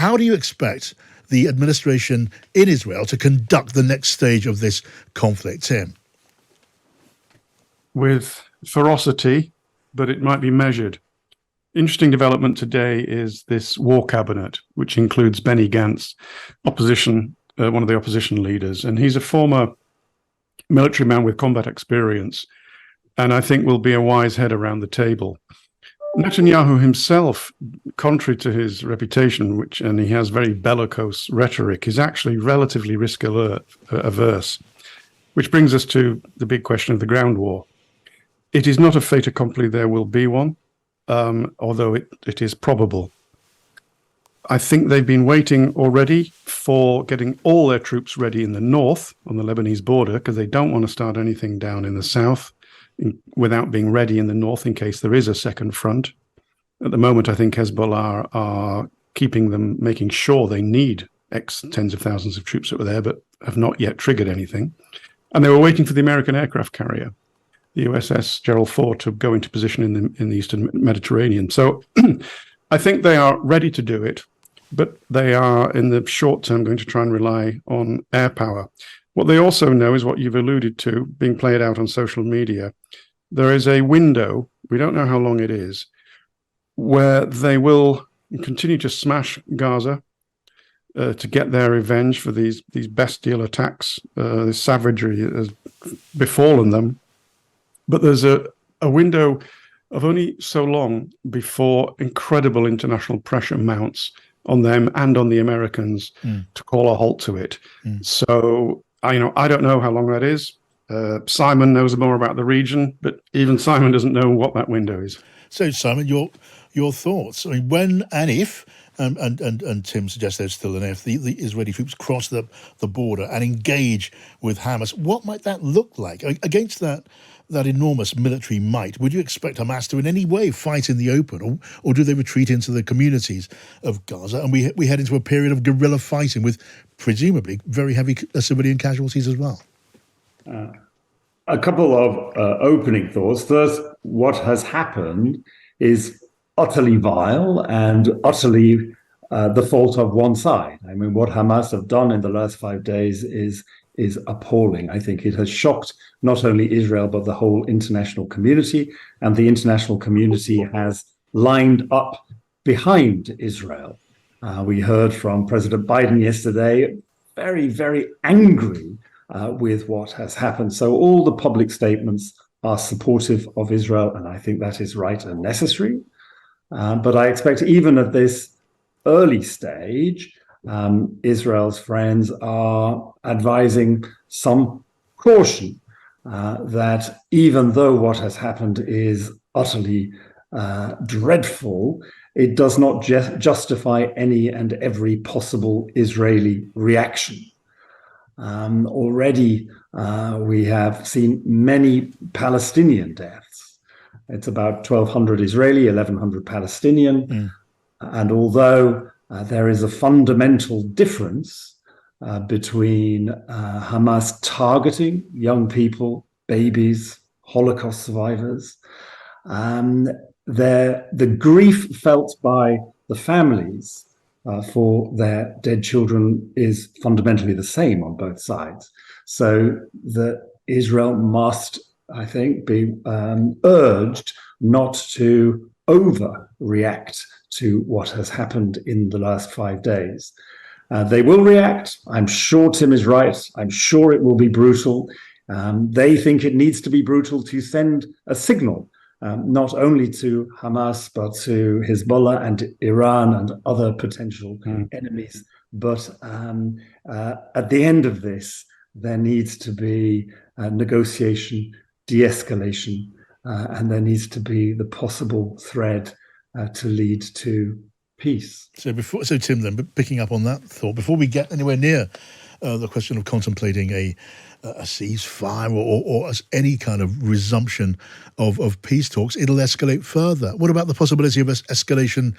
How do you expect the administration in Israel to conduct the next stage of this conflict, Tim? With ferocity, but it might be measured. Interesting development today is this war cabinet, which includes Benny Gantz, one of the opposition leaders, and he's a former military man with combat experience, and I think will be a wise head around the table. Netanyahu himself, contrary to his reputation, and he has very bellicose rhetoric, is actually relatively risk-averse, which brings us to the big question of the ground war. It is not a fait accompli there will be one, although it is probable. I think they've been waiting already for getting all their troops ready in the north on the Lebanese border, because they don't want to start anything down in the south without being ready in the north in case there is a second front. At the moment, I think Hezbollah are making sure they need tens of thousands of troops that were there, but have not yet triggered anything. And they were waiting for the American aircraft carrier, the USS Gerald Ford, to go into position in the Eastern Mediterranean. So I think they are ready to do it, but they are, in the short term, going to try and rely on air power. What they also know is what you've alluded to, being played out on social media. There is a window, we don't know how long it is, where they will continue to smash Gaza to get their revenge for these bestial attacks. This savagery has befallen them. But there's a window of only so long before incredible international pressure mounts on them and on the Americans to call a halt to it. So I don't know how long that is. Simon knows more about the region, but even Simon doesn't know what that window is. So, Simon, your thoughts? I mean, when and if, and Tim suggests there's still an if, the Israeli troops cross the border and engage with Hamas, what might that look like against that enormous military might? Would you expect Hamas to in any way fight in the open, or do they retreat into the communities of Gaza and we head into a period of guerrilla fighting with presumably very heavy civilian casualties as well? A couple of opening thoughts. First, what has happened is utterly vile and utterly the fault of one side. I mean, what Hamas have done in the last 5 days is appalling. I think it has shocked not only Israel, but the whole international community. And the international community has lined up behind Israel. We heard from President Biden yesterday, very, very angry with what has happened. So all the public statements are supportive of Israel, and I think that is right and necessary. But I expect even at this early stage, Israel's friends are advising some caution that even though what has happened is utterly dreadful, it does not justify any and every possible Israeli reaction. Already we have seen many Palestinian deaths. It's about 1,200 Israeli, 1,100 Palestinian. And although there is a fundamental difference between Hamas targeting young people, babies, Holocaust survivors, the grief felt by the families for their dead children is fundamentally the same on both sides. So that Israel must, I think, be urged not to overreact to what has happened in the last 5 days. They will react. I'm sure Tim is right. I'm sure it will be brutal. They think it needs to be brutal to send a signal, not only to Hamas, but to Hezbollah and Iran and other potential enemies. But at the end of this, there needs to be negotiation, de-escalation, and there needs to be the possible thread to lead to peace. So Tim, then picking up on that thought, before we get anywhere near the question of contemplating a ceasefire or any kind of resumption of peace talks, it'll escalate further. What about the possibility of escalation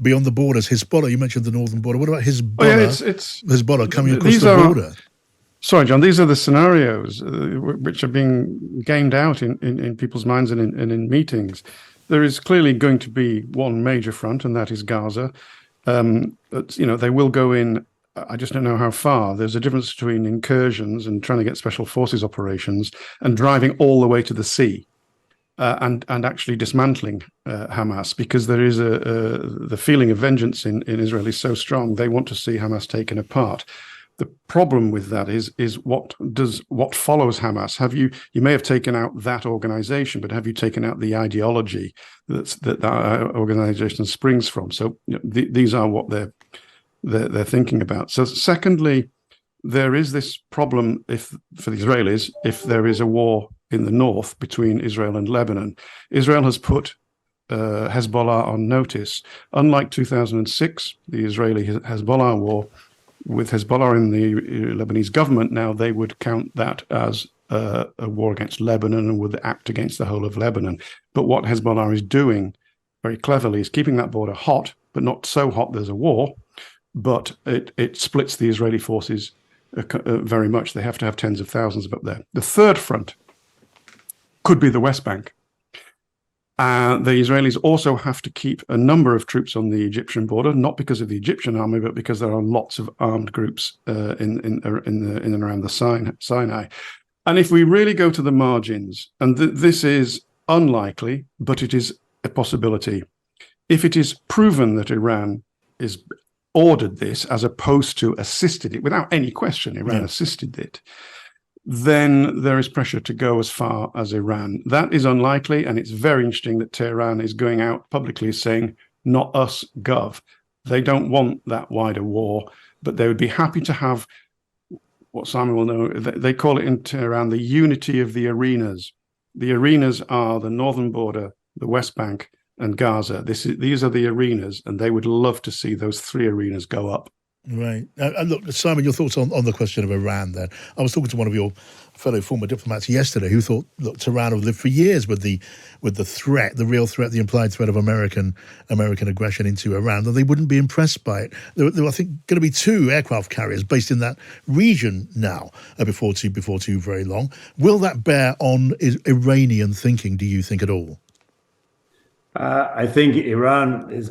beyond the borders? Hezbollah, you mentioned the northern border. What about Hezbollah? Hezbollah coming across the border. Sorry, John, these are the scenarios which are being gamed out in people's minds and in meetings. There is clearly going to be one major front, and that is Gaza. They will go in. I just don't know how far. There's a difference between incursions and trying to get special forces operations and driving all the way to the sea and actually dismantling Hamas, because there is the feeling of vengeance in Israel is so strong. They want to see Hamas taken apart. The problem with that is what follows Hamas? You may have taken out that organization, but have you taken out the ideology that organization springs from? So these are what they're thinking about. So secondly, there is this problem for the Israelis, if there is a war in the north between Israel and Lebanon. Israel has put Hezbollah on notice. Unlike 2006, the Israeli-Hezbollah war, with Hezbollah in the Lebanese government now, they would count that as a war against Lebanon and would act against the whole of Lebanon. But what Hezbollah is doing very cleverly is keeping that border hot, but not so hot there's a war, but it splits the Israeli forces very much. They have to have tens of thousands up there. The third front could be the West Bank. The Israelis also have to keep a number of troops on the Egyptian border, not because of the Egyptian army, but because there are lots of armed groups in and around the Sinai. And if we really go to the margins, and this is unlikely, but it is a possibility, if it is proven that Iran is ordered this as opposed to assisted it, without any question, Iran assisted it, then there is pressure to go as far as Iran. That is unlikely, and it's very interesting that Tehran is going out publicly saying, not us, Gov. They don't want that wider war, but they would be happy to have what Simon will know. They call it in Tehran the unity of the arenas. The arenas are the northern border, the West Bank, and Gaza. These are the arenas, and they would love to see those three arenas go up. Right. And look, Simon, your thoughts on the question of Iran then. I was talking to one of your fellow former diplomats yesterday who thought, look, Tehran have lived for years with the threat, the real threat, the implied threat of American aggression into Iran, that they wouldn't be impressed by it. There were, I think, going to be 2 aircraft carriers based in that region now, before too very long. Will that bear on Iranian thinking, do you think, at all? I think Iran is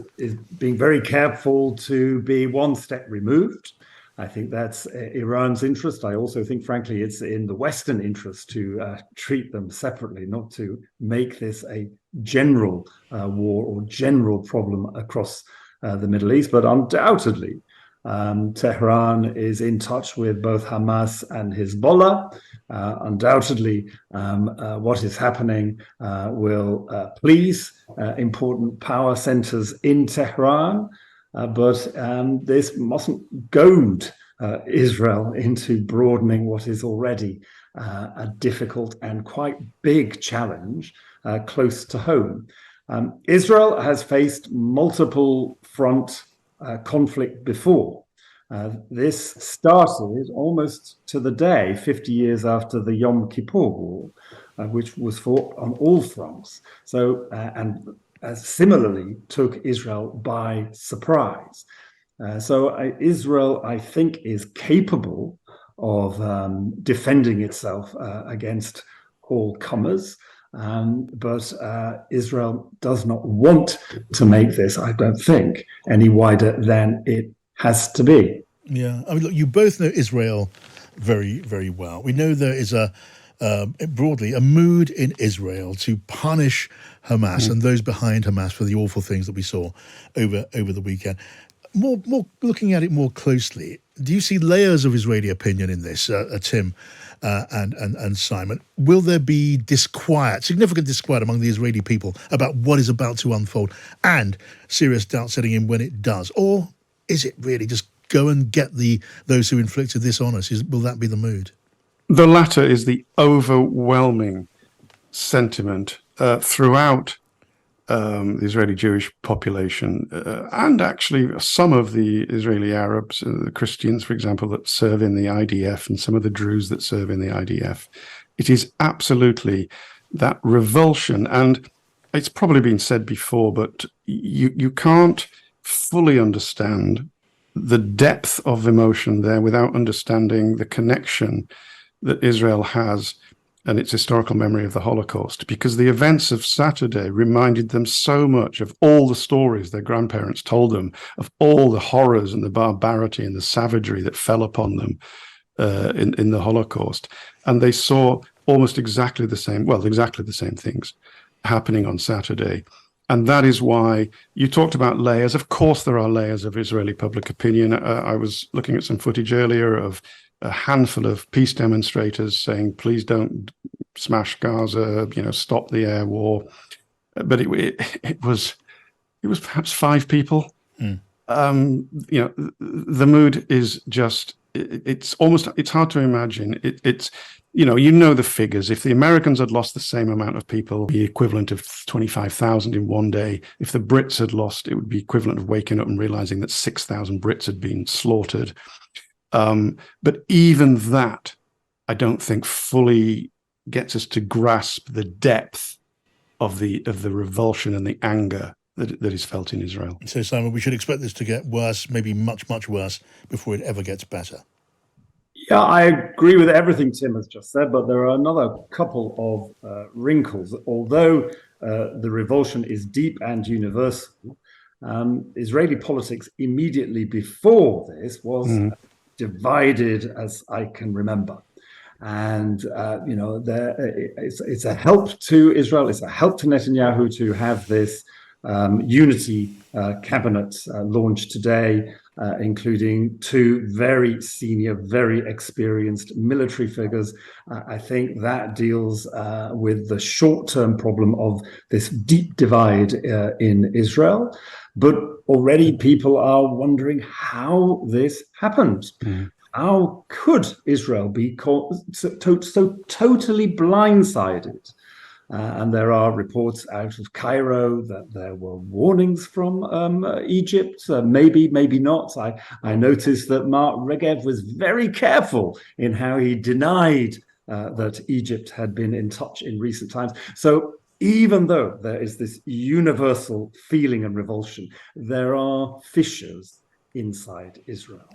being very careful to be one step removed. I think that's Iran's interest. I also think, frankly, it's in the Western interest to treat them separately, not to make this a general war or general problem across the Middle East. But undoubtedly, Tehran is in touch with both Hamas and Hezbollah. Undoubtedly, what is happening will please important power centers in Tehran, but this mustn't goad Israel into broadening what is already a difficult and quite big challenge close to home. Israel has faced multiple front conflict before. This started almost to the day, 50 years after the Yom Kippur War, which was fought on all fronts. So, and similarly took Israel by surprise. So Israel, I think, is capable of defending itself against all comers. But Israel does not want to make this, I don't think, any wider than it has to be. Yeah, I mean, look, you both know Israel very, very well. We know there is broadly a mood in Israel to punish Hamas and those behind Hamas for the awful things that we saw over the weekend. More looking at it more closely, do you see layers of Israeli opinion in this, Tim and Simon? Will there be significant disquiet among the Israeli people about what is about to unfold, and serious doubt setting in when it does? Or is it really just go and get those who inflicted this on us? Will that be the mood? The latter is the overwhelming sentiment throughout the Israeli Jewish population, and actually some of the Israeli Arabs, the Christians, for example, that serve in the IDF, and some of the Druze that serve in the IDF. It is absolutely that revulsion. And it's probably been said before, but you can't fully understand the depth of emotion there without understanding the connection that Israel has and its historical memory of the Holocaust, because the events of Saturday reminded them so much of all the stories their grandparents told them, of all the horrors and the barbarity and the savagery that fell upon them in the Holocaust. And they saw almost exactly the same things happening on Saturday. And that is why you talked about layers. Of course, there are layers of Israeli public opinion. I was looking at some footage earlier of a handful of peace demonstrators saying, please don't smash Gaza, stop the air war. But it was perhaps 5 people. Mm. The mood is just, it's hard to imagine. It's the figures. If the Americans had lost the same amount of people, the equivalent of 25,000 in one day. If the Brits had lost, it would be equivalent of waking up and realizing that 6,000 Brits had been slaughtered. But even that, I don't think fully gets us to grasp the depth of the revulsion and the anger that is felt in Israel. So, Simon, we should expect this to get worse, maybe much, much worse, before it ever gets better. Yeah, I agree with everything Tim has just said, but there are another couple of wrinkles. Although the revulsion is deep and universal, Israeli politics immediately before this was divided, as I can remember. And, it's a help to Israel, it's a help to Netanyahu to have this unity cabinet launched today, including 2 very senior, very experienced military figures. I think that deals with the short-term problem of this deep divide in Israel. But already people are wondering how this happened. How could Israel be so totally blindsided? And there are reports out of Cairo that there were warnings from Egypt, maybe not. I noticed that Mark Regev was very careful in how he denied that Egypt had been in touch in recent times. So even though there is this universal feeling and revulsion, there are fissures inside Israel.